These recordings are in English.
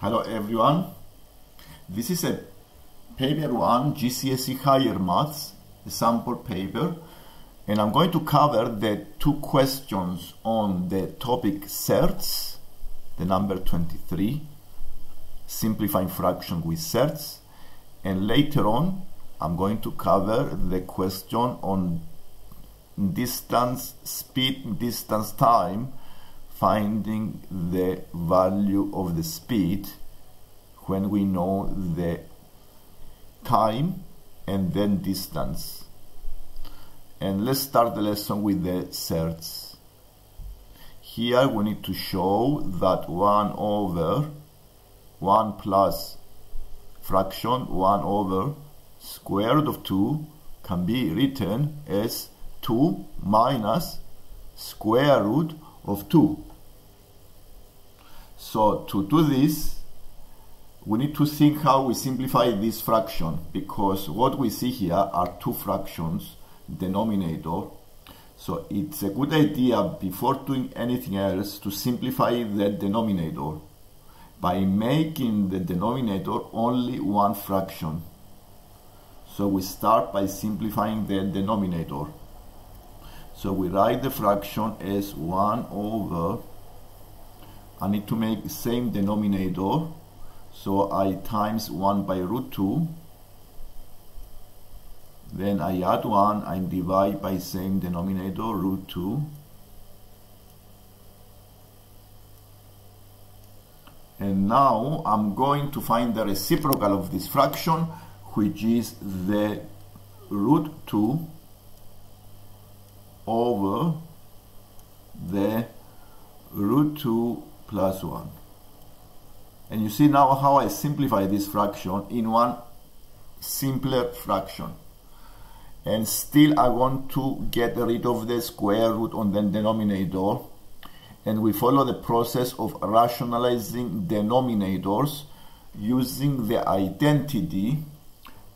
Hello everyone, this is a paper 1 GCSE Higher Maths, a sample paper, and I'm going to cover the two questions on the topic certs, the number 23, simplifying fraction with certs, and later on I'm going to cover the question on distance, speed, distance, time, finding the value of the speed when we know the time and then distance. And let's start the lesson with the certs. Here we need to show that 1 over 1 plus fraction 1 over square root of 2 can be written as 2 minus square root of 2. So to do this, we need to think how we simplify this fraction, because what we see here are two fractions, denominator. So it's a good idea, before doing anything else, to simplify the denominator by making the denominator only one fraction. So we start by simplifying the denominator. So we write the fraction as 1 over, I need to make the same denominator, so I times 1 by root 2, then I add 1 and divide by same denominator, root 2, and now I'm going to find the reciprocal of this fraction, which is the root 2 over the root 2 plus 1. And you see now how I simplify this fraction in one simpler fraction. And still I want to get rid of the square root on the denominator, and we follow the process of rationalizing denominators using the identity.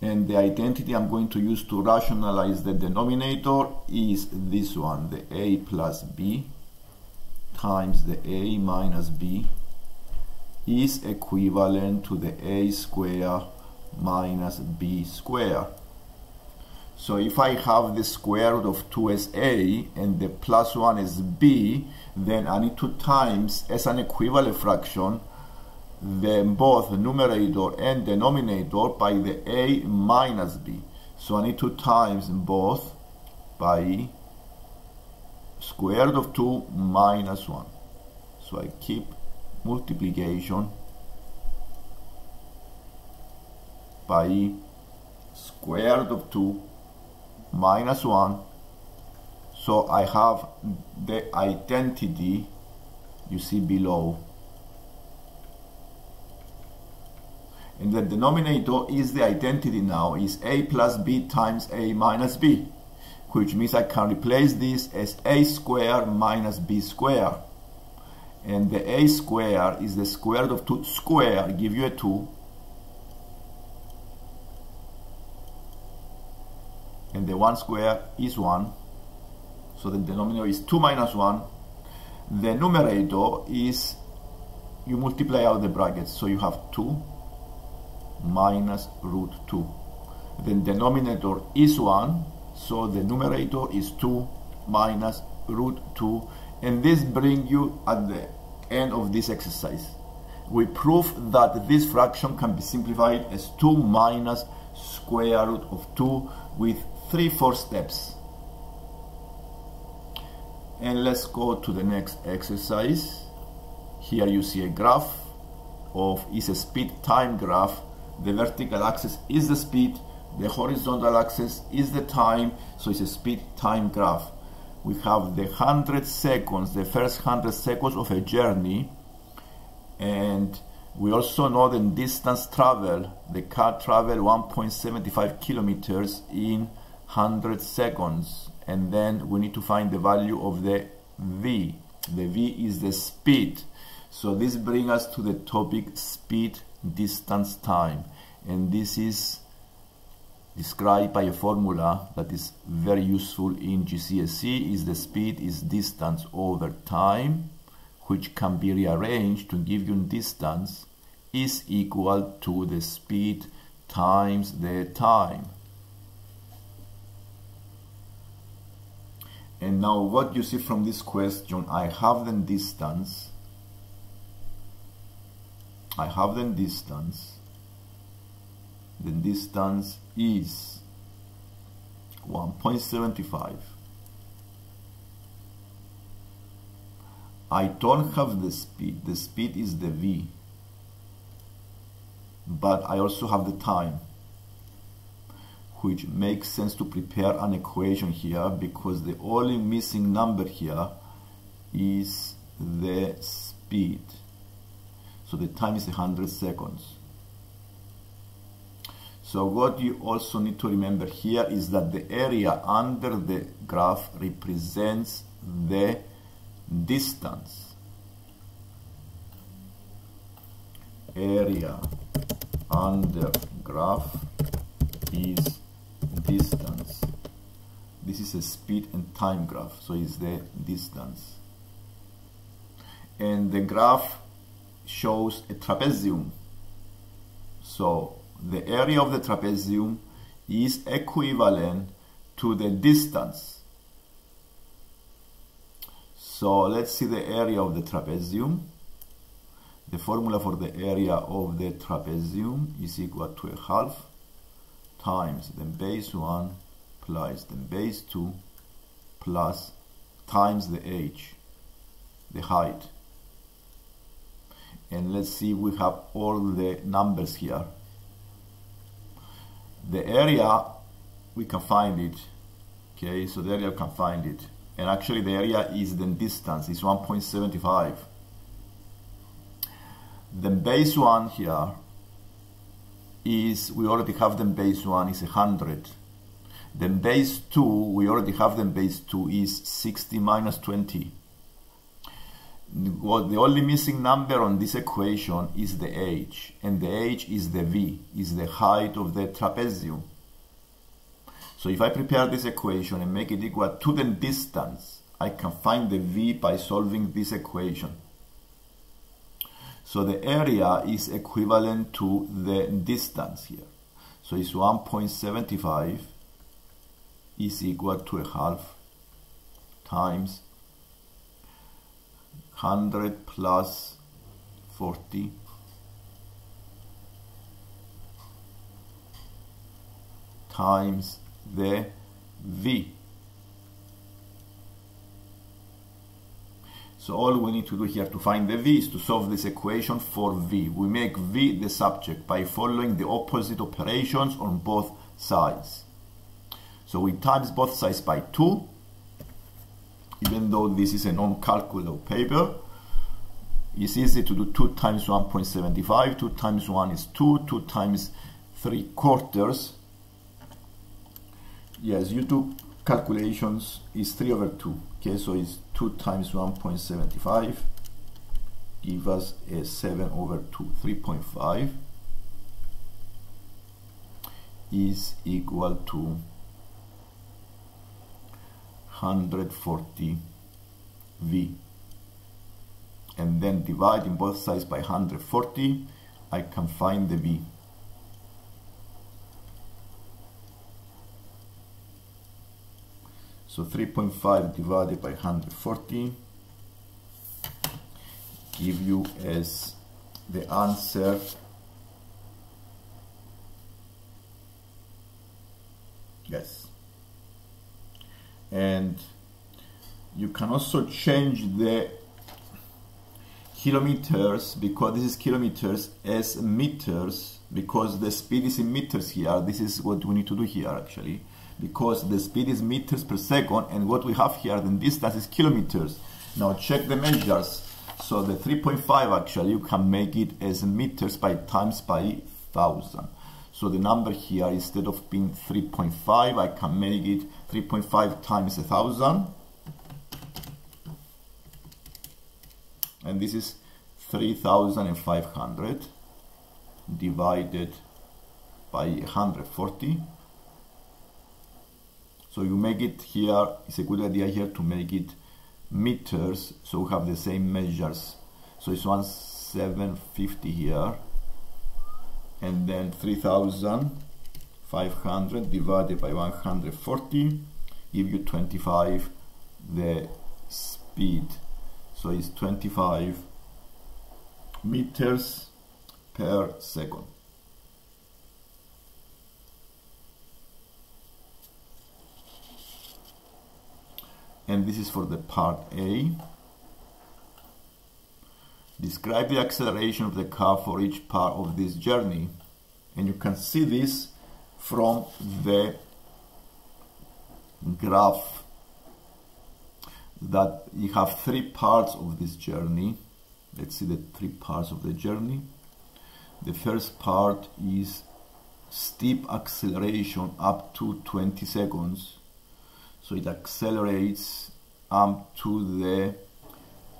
And the identity I'm going to use to rationalize the denominator is this one, the a plus b times the a minus b is equivalent to the a square minus b square. So if I have the square root of 2 as a and the plus 1 as b, then I need to times as an equivalent fraction then both numerator and denominator by the a minus b. So I need to times both by square root of 2 minus 1. So I keep multiplication by square root of 2 minus 1. So I have the identity you see below. And the denominator is the identity now, is a plus b times a minus b, which means I can replace this as a square minus b square. And the a square is the square root of 2 square, give you a 2. And the 1 square is 1. So the denominator is 2 minus 1. The numerator is, you multiply out the brackets, so you have 2 minus root 2. Then denominator is 1, so the numerator is 2 minus root 2, and this brings you at the end of this exercise. We prove that this fraction can be simplified as 2 minus square root of 2 with 3-4 steps. And let's go to the next exercise. Here you see a graph of, is a speed time graph. The vertical axis is the speed, the horizontal axis is the time, so it's a speed time graph. We have the 100 seconds, the first 100 seconds of a journey, and we also know the distance travel. The car traveled 1.75 kilometers in 100 seconds, and then we need to find the value of the v. The v is the speed. So this brings us to the topic speed, distance, time, and this is described by a formula that is very useful in GCSE. Is the speed is distance over time, which can be rearranged to give you distance is equal to the speed times the time. And now what you see from this question, I have the distance. The distance is 1.75. I don't have the speed is the v, but I also have the time, which makes sense to prepare an equation here because the only missing number here is the speed. So the time is 100 seconds. So what you also need to remember here is that the area under the graph represents the distance. Area under graph is distance. This is a speed and time graph, so it's the distance. And the graph shows a trapezium. So the area of the trapezium is equivalent to the distance. So let's see the area of the trapezium. The formula for the area of the trapezium is equal to a half times the base 1 plus the base 2 plus times the h, the height. And let's see, we have all the numbers here. The area, we can find it. Okay, so the area we can find it. And actually the area is the distance, is 1.75. The base 1 here is, we already have the base 1 is 100. The base 2, we already have the base 2 is 60 minus 20. Well, the only missing number on this equation is the h, and the h is the v, is the height of the trapezium. So if I prepare this equation and make it equal to the distance, I can find the v by solving this equation. So the area is equivalent to the distance here. So it's 1.75 is equal to a half times 100 plus 40 times the v. So all we need to do here to find the v is to solve this equation for v. We make v the subject by following the opposite operations on both sides. So we times both sides by 2. Even though this is a non-calculable paper, it's easy to do 2 times 1.75. 2 times 1 is 2. 2 times 3/4. Yes, you do calculations, is 3 over 2. Okay, so it's 2 times 1.75 give us a 7 over 2. 3.5 is equal to 140 v, and then dividing both sides by 140, I can find the v. So 3.5 divided by 140 give you as the answer yes. And you can also change the kilometers, because this is kilometers, as meters, because the speed is in meters here. This is what we need to do here actually, because the speed is meters per second, and what we have here, the distance, is kilometers. Now check the measures. So the 3.5 actually you can make it as meters by times by 1000. So the number here, instead of being 3.5, I can make it 3.5 times 1000. And this is 3,500 divided by 140. So you make it here, it's a good idea here to make it meters, so we have the same measures. So it's 1750 here, and then 3,500 divided by 140 give you 25 the speed. So it's 25 meters per second. And this is for the part A. Describe the acceleration of the car for each part of this journey. And you can see this from the graph that you have three parts of this journey. Let's see the three parts of the journey. The first part is steep acceleration up to 20 seconds. So it accelerates up to the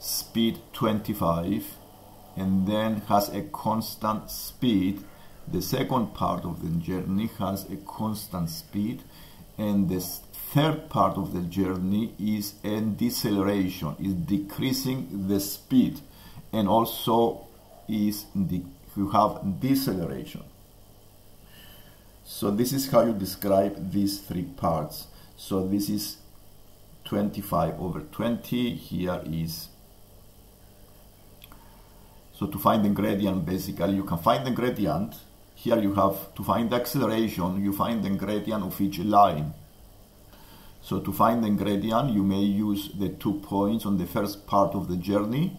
speed 25 and then has a constant speed. The second part of the journey has a constant speed, and the third part of the journey is a deceleration, is decreasing the speed, and also is you have deceleration. So this is how you describe these three parts. So this is 25 over 20. Here is, so to find the gradient, basically you can find the gradient. Here you have to find the acceleration, you find the gradient of each line. So to find the gradient, you may use the 2 points on the first part of the journey.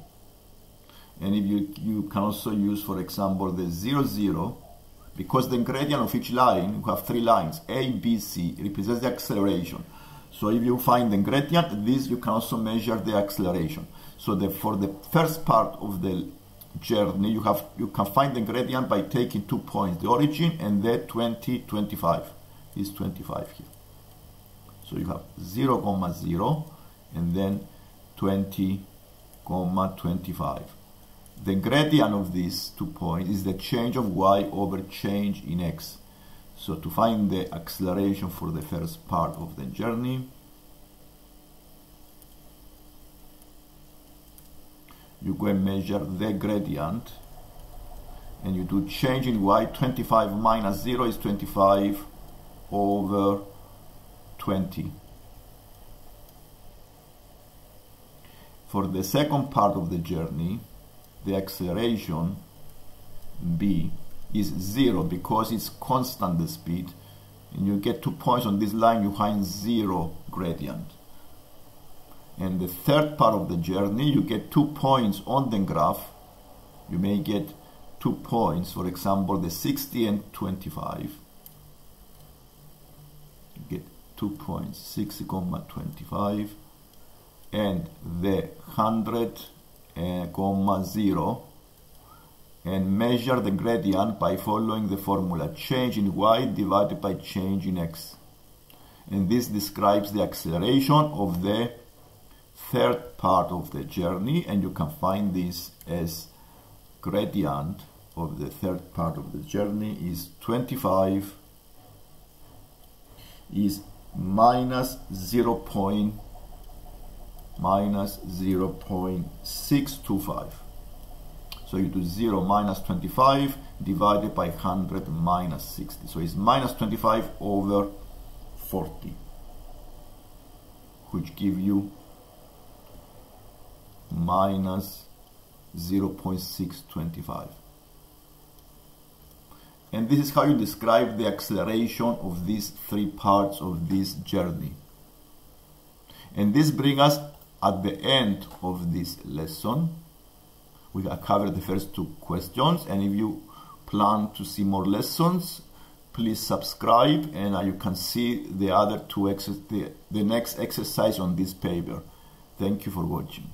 And if you can also use, for example, the 0, 0, because the gradient of each line, you have three lines, A, B, C, represents the acceleration. So if you find the gradient, this you can also measure the acceleration. So for the first part of the journey, you can find the gradient by taking 2 points, the origin and the 20, 25. Is 25 here. So you have 0, 0 and then 20, 25. The gradient of these 2 points is the change of y over change in x. So to find the acceleration for the first part of the journey, you go and measure the gradient, and you do change in y. 25 minus 0 is 25 over 20. For the second part of the journey, the acceleration b is 0 because it's constant, the speed, and you get 2 points on this line, you find 0 gradient. And the third part of the journey, you get 2 points on the graph. You may get 2 points, for example, the 60 and 25. You get 2 points, 60, 25, and the 100, 0, and measure the gradient by following the formula change in y divided by change in x. And this describes the acceleration of the third part of the journey, and you can find this as gradient of the third part of the journey is 25 is minus 0.625. So you do 0 minus 25 divided by 100 minus 60. So it's minus 25 over 40, which give you minus 0.625. And this is how you describe the acceleration of these three parts of this journey. And this brings us at the end of this lesson. We have covered the first 2 questions, and if you plan to see more lessons, please subscribe, and you can see the other 2 the next exercise on this paper. Thank you for watching.